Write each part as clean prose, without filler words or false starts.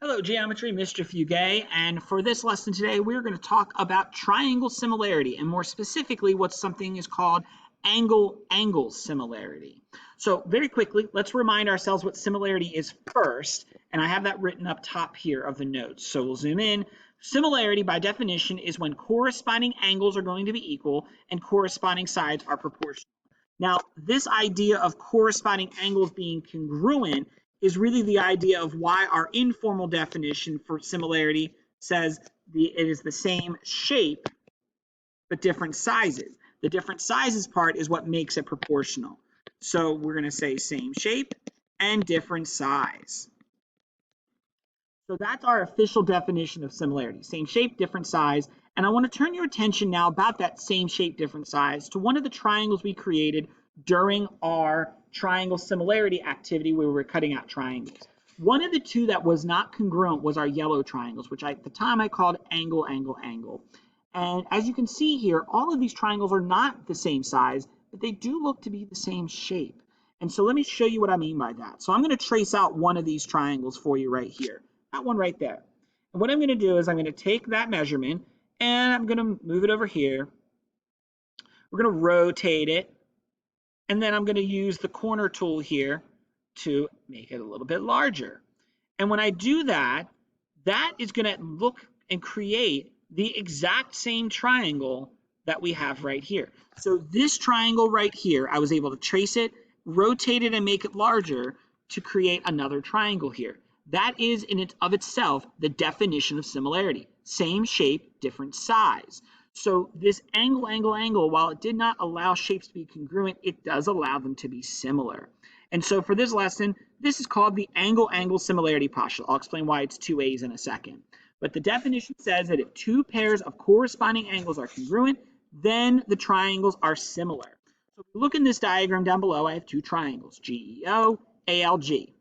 Hello, Geometry Mischief Yuge, and for this lesson today, we're going to talk about triangle similarity, and more specifically, what something is called angle-angle similarity. So very quickly, let's remind ourselves what similarity is first, and I have that written up top here of the notes. So we'll zoom in. Similarity, by definition, is when corresponding angles are going to be equal and corresponding sides are proportional. Now, this idea of corresponding angles being congruent is really the idea of why our informal definition for similarity says it is the same shape but different sizes. The different sizes part is what makes it proportional. So we're going to say same shape and different size. So that's our official definition of similarity. Same shape, different size. And I want to turn your attention now about that same shape, different size to one of the triangles we created during our triangle similarity activity where we were cutting out triangles. One of the two that was not congruent was our yellow triangles, which at the time I called angle, angle, angle. And as you can see here, all of these triangles are not the same size, but they do look to be the same shape. And so let me show you what I mean by that. So I'm going to trace out one of these triangles for you right here. That one right there. And what I'm going to do is I'm going to take that measurement and I'm going to move it over here. We're going to rotate it. And then I'm going to use the corner tool here to make it a little bit larger. And when I do that, that is going to look and create the exact same triangle that we have right here. So this triangle right here, I was able to trace it, rotate it, and make it larger to create another triangle here. That is in and of itself the definition of similarity. Same shape, different size. So this angle, angle, angle, while it did not allow shapes to be congruent, it does allow them to be similar. And so for this lesson, this is called the angle-angle similarity postulate. I'll explain why it's two A's in a second. But the definition says that if two pairs of corresponding angles are congruent, then the triangles are similar. So if you look in this diagram down below, I have two triangles, GEO, ALG.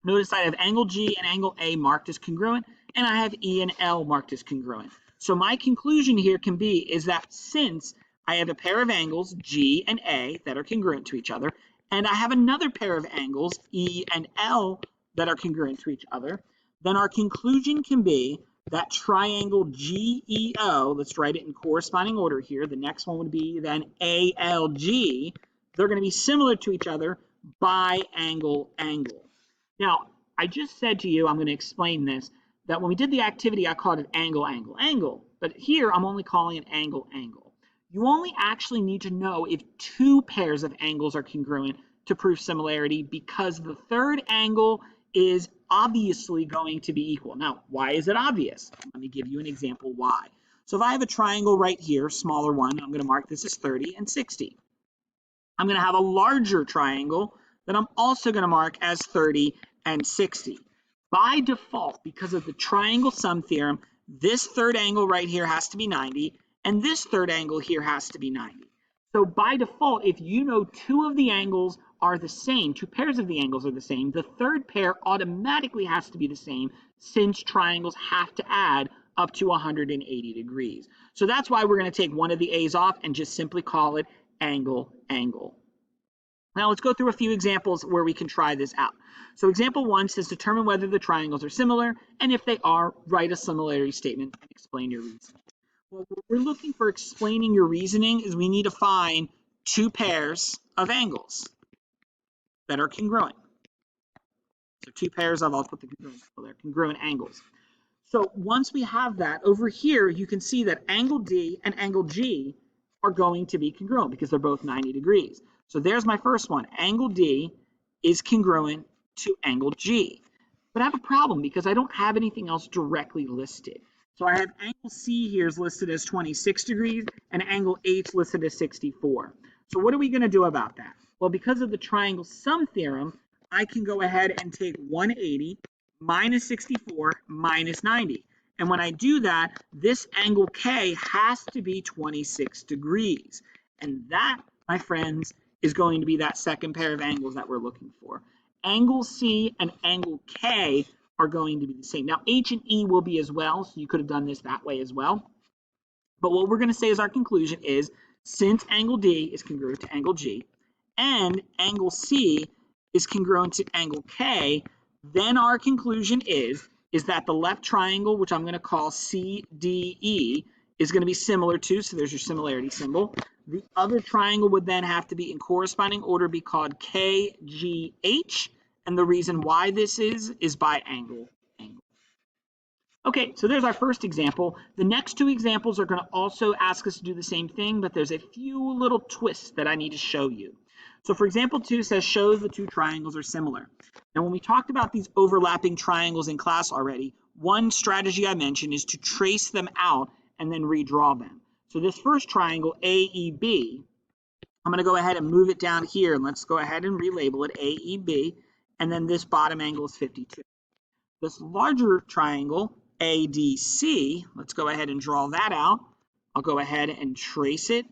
Notice I have angle G and angle A marked as congruent, and I have E and L marked as congruent. So my conclusion here can be is that since I have a pair of angles, G and A, that are congruent to each other, and I have another pair of angles, E and L, that are congruent to each other, then our conclusion can be that triangle GEO, let's write it in corresponding order here, the next one would be then ALG, they're going to be similar to each other by angle, angle. Now, I just said to you, I'm going to explain this, that when we did the activity, I called it angle, angle, angle. But here, I'm only calling it angle, angle. You only actually need to know if two pairs of angles are congruent to prove similarity because the third angle is obviously going to be equal. Now, why is it obvious? Let me give you an example why. So if I have a triangle right here, smaller one, I'm going to mark this as 30 and 60. I'm going to have a larger triangle that I'm also going to mark as 30 and 60. By default, because of the triangle sum theorem, this third angle right here has to be 90, and this third angle here has to be 90. So by default, if you know two of the angles are the same, two pairs of the angles are the same, the third pair automatically has to be the same since triangles have to add up to 180 degrees. So that's why we're going to take one of the A's off and just simply call it angle, angle. Now let's go through a few examples where we can try this out. So example 1 says determine whether the triangles are similar, and if they are, write a similarity statement and explain your reasoning. Well, what we're looking for explaining your reasoning is we need to find two pairs of angles that are congruent. So two pairs of, I'll put the congruent, well, they're congruent angles. So once we have that, over here you can see that angle D and angle G are going to be congruent because they're both 90 degrees. So there's my first one. Angle D is congruent to angle G. But I have a problem because I don't have anything else directly listed. So I have angle C here is listed as 26 degrees and angle H listed as 64. So what are we going to do about that? Well, because of the triangle sum theorem, I can go ahead and take 180 minus 64 minus 90. And when I do that, this angle K has to be 26 degrees. And that, my friends, is going to be that second pair of angles that we're looking for. Angle C and angle K are going to be the same. Now, H and E will be as well, so you could have done this that way as well. But what we're going to say as our conclusion is, since angle D is congruent to angle G, and angle C is congruent to angle K, then our conclusion is is that the left triangle, which I'm going to call CDE, is going to be similar to, so there's your similarity symbol. The other triangle would then have to be in corresponding order be called KGH, and the reason why this is by angle. Okay, so there's our first example. The next two examples are going to also ask us to do the same thing, but there's a few little twists that I need to show you. So for example 2 says show the two triangles are similar. Now when we talked about these overlapping triangles in class already, one strategy I mentioned is to trace them out and then redraw them. So this first triangle, AEB, I'm going to go ahead and move it down here, and let's go ahead and relabel it AEB, and then this bottom angle is 52. This larger triangle, ADC, let's go ahead and draw that out. I'll go ahead and trace it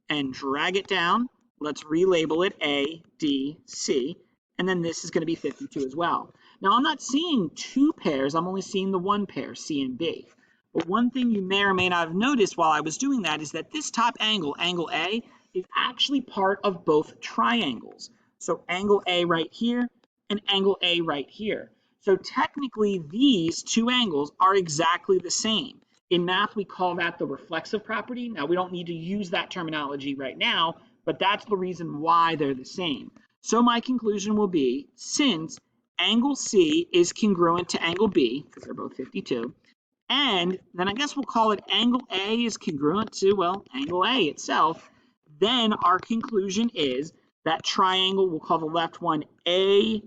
and drag it down. Let's relabel it ADC, and then this is going to be 52 as well. Now, I'm not seeing two pairs. I'm only seeing the one pair, C and B. But one thing you may or may not have noticed while I was doing that is that this top angle, angle A, is actually part of both triangles. So angle A right here and angle A right here. So technically, these two angles are exactly the same. In math, we call that the reflexive property. Now, we don't need to use that terminology right now, but that's the reason why they're the same. So my conclusion will be, since angle C is congruent to angle B, because they're both 52, and then I guess we'll call it angle A is congruent to, well, angle A itself, then our conclusion is that triangle, we'll call the left one ADC,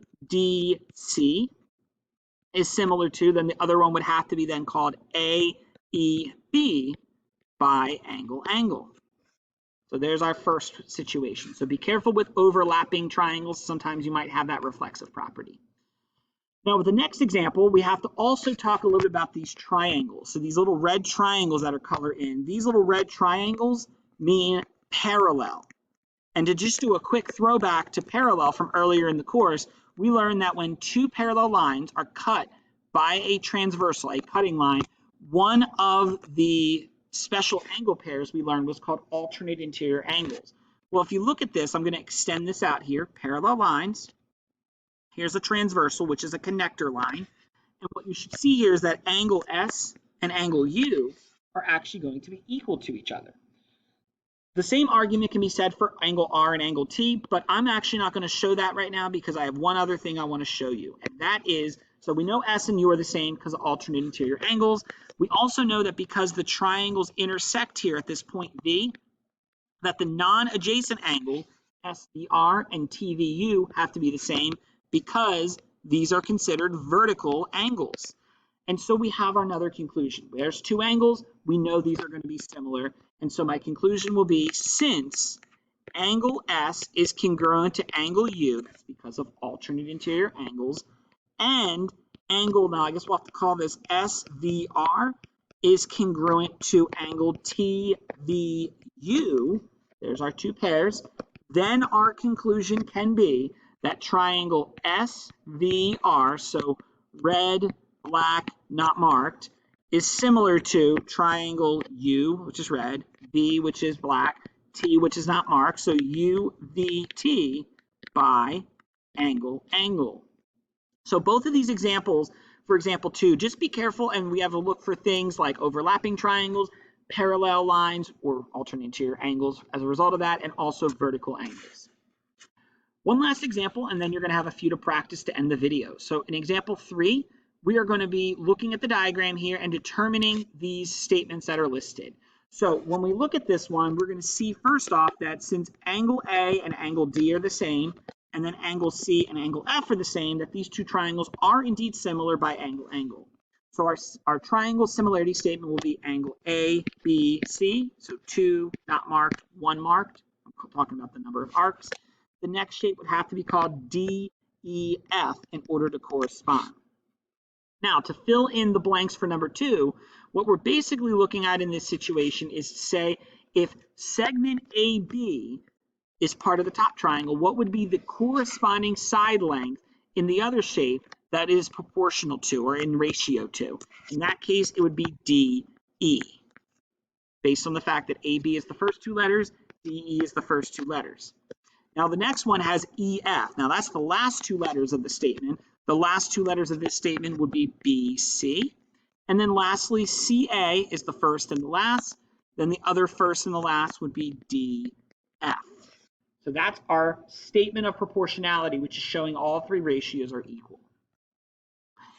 is similar to, then the other one would have to be then called AEB by angle. So there's our first situation. So be careful with overlapping triangles. Sometimes you might have that reflexive property. Now with the next example, we have to also talk a little bit about these triangles. So these little red triangles that are colored in, these little red triangles mean parallel. And to just do a quick throwback to parallel from earlier in the course, we learned that when two parallel lines are cut by a transversal, a cutting line, one of the special angle pairs we learned was called alternate interior angles. Well, if you look at this, I'm going to extend this out here, parallel lines. Here's a transversal, which is a connector line. And what you should see here is that angle S and angle U are actually going to be equal to each other. The same argument can be said for angle R and angle T, but I'm actually not going to show that right now because I have one other thing I want to show you, and that is, so we know S and U are the same because of alternate interior angles. We also know that because the triangles intersect here at this point B, that the non-adjacent angle, SVR and TVU, have to be the same because these are considered vertical angles. And so we have another conclusion. There's two angles. We know these are going to be similar. And so my conclusion will be, since angle S is congruent to angle U, that's because of alternate interior angles, and angle, now I guess we'll have to call this SVR, is congruent to angle TVU, there's our two pairs, then our conclusion can be that triangle SVR, so red, black, not marked, is similar to triangle U, which is red, V, which is black, T, which is not marked, so UVT by angle. So both of these examples, for example 2, just be careful, and we have to look for things like overlapping triangles, parallel lines, or alternate interior angles as a result of that, and also vertical angles. One last example, and then you're going to have a few to practice to end the video. So in example 3, we are going to be looking at the diagram here and determining these statements that are listed. So when we look at this one, we're going to see first off that since angle A and angle D are the same, and then angle C and angle F are the same, that these two triangles are indeed similar by angle. So our triangle similarity statement will be angle A, B, C. So 2 not marked, 1 marked. I'm talking about the number of arcs. The next shape would have to be called DEF in order to correspond. Now, to fill in the blanks for number 2, what we're basically looking at in this situation is to say if segment AB is part of the top triangle, what would be the corresponding side length in the other shape that is proportional to or in ratio to? In that case, it would be DE, based on the fact that AB is the first two letters, DE is the first two letters. Now the next one has EF. Now that's the last two letters of the statement. The last two letters of this statement would be BC. And then lastly, CA is the first and the last. Then the other first and the last would be DF. So that's our statement of proportionality, which is showing all three ratios are equal.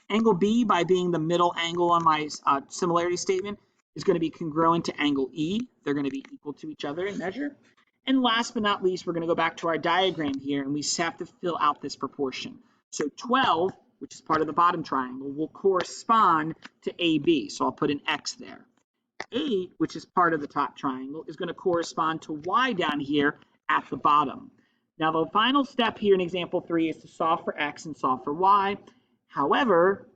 Angle B, by being the middle angle on my similarity statement, is going to be congruent to angle E. They're going to be equal to each other in measure. And last but not least, we're going to go back to our diagram here, and we just have to fill out this proportion. So 12, which is part of the bottom triangle, will correspond to AB. So I'll put an X there. 8, which is part of the top triangle, is going to correspond to Y down here at the bottom. Now, the final step here in example 3 is to solve for X and solve for Y. However,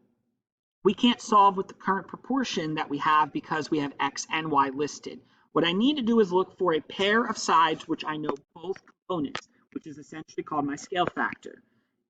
we can't solve with the current proportion that we have because we have X and Y listed. What I need to do is look for a pair of sides which I know both components, which is essentially called my scale factor.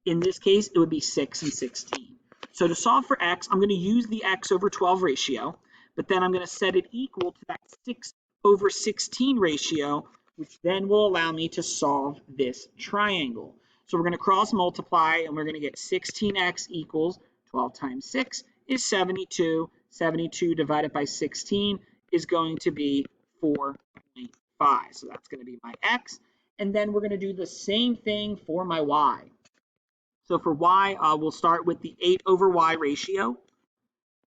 In this case, it would be 6 and 16. So to solve for X, I'm going to use the X over 12 ratio, but then I'm going to set it equal to that 6 over 16 ratio, which then will allow me to solve this triangle. So we're going to cross multiply, and we're going to get 16x equals 12 times 6 is 72. 72 divided by 16 is going to be 4.5. So that's going to be my x. And then we're going to do the same thing for my y. So for y, we'll start with the 8 over y ratio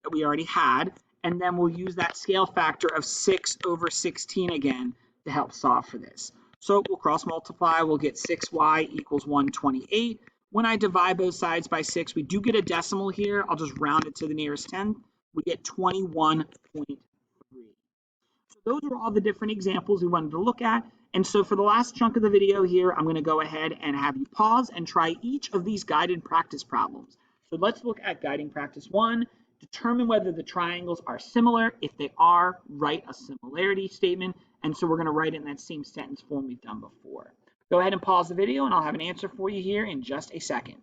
that we already had. And then we'll use that scale factor of 6 over 16 again to help solve for this. So we'll cross multiply, we'll get 6y equals 128. When I divide both sides by 6, we do get a decimal here. I'll just round it to the nearest 10. We get 21.3. So those are all the different examples we wanted to look at. And so for the last chunk of the video here, I'm going to go ahead and have you pause and try each of these guided practice problems. So let's look at guiding practice 1. Determine whether the triangles are similar. If they are, write a similarity statement. And so we're going to write it in that same sentence form we've done before. Go ahead and pause the video, and I'll have an answer for you here in just a second.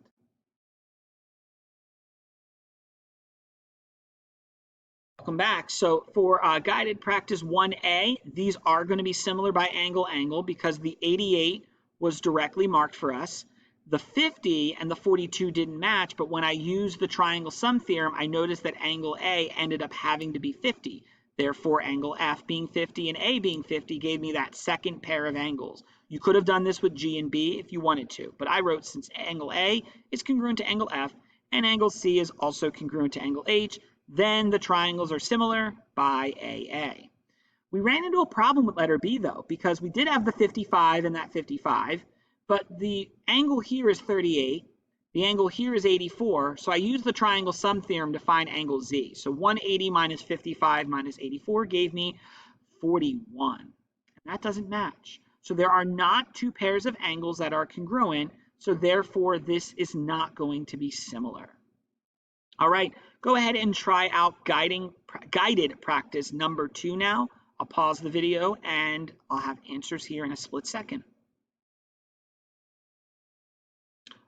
Welcome back. So for guided practice 1A, these are going to be similar by angle because the 88 was directly marked for us. The 50 and the 42 didn't match, but when I used the triangle sum theorem, I noticed that angle A ended up having to be 50. Therefore, angle F being 50 and A being 50 gave me that second pair of angles. You could have done this with G and B if you wanted to, but I wrote since angle A is congruent to angle F and angle C is also congruent to angle H, then the triangles are similar by AA. We ran into a problem with letter B though, because we did have the 55 and that 55, but the angle here is 38, the angle here is 84, so I used the triangle sum theorem to find angle Z. So 180 minus 55 minus 84 gave me 41, and that doesn't match. So there are not two pairs of angles that are congruent, so therefore this is not going to be similar. All right, go ahead and try out guided practice number 2 now. I'll pause the video and I'll have answers here in a split second.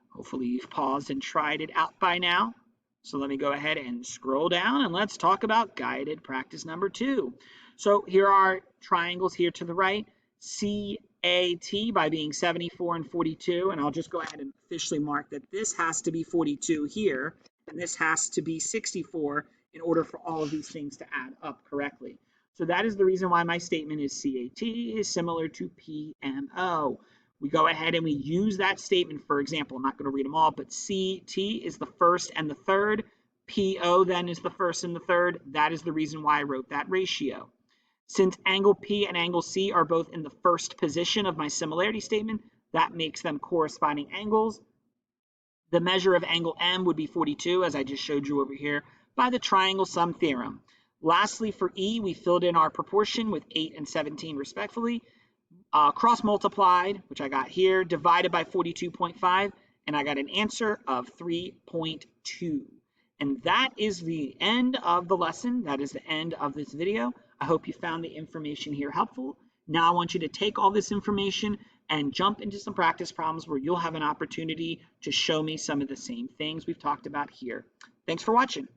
Hopefully you've paused and tried it out by now. So let me go ahead and scroll down and let's talk about guided practice number 2. So here are triangles here to the right. CAT by being 74 and 42, and I'll just go ahead and officially mark that this has to be 42 here, and this has to be 64 in order for all of these things to add up correctly. So that is the reason why my statement is CAT is similar to PMO. We go ahead and we use that statement. For example, I'm not going to read them all, but CT is the first and the third. PO then is the first and the third. That is the reason why I wrote that ratio. Since angle P and angle C are both in the first position of my similarity statement, that makes them corresponding angles. The measure of angle M would be 42, as I just showed you over here, by the triangle sum theorem. Lastly, for E, we filled in our proportion with 8 and 17 respectively. Cross multiplied, which I got here, divided by 42.5, and I got an answer of 3.2. And that is the end of the lesson. That is the end of this video. I hope you found the information here helpful. Now I want you to take all this information and jump into some practice problems where you'll have an opportunity to show me some of the same things we've talked about here. Thanks for watching.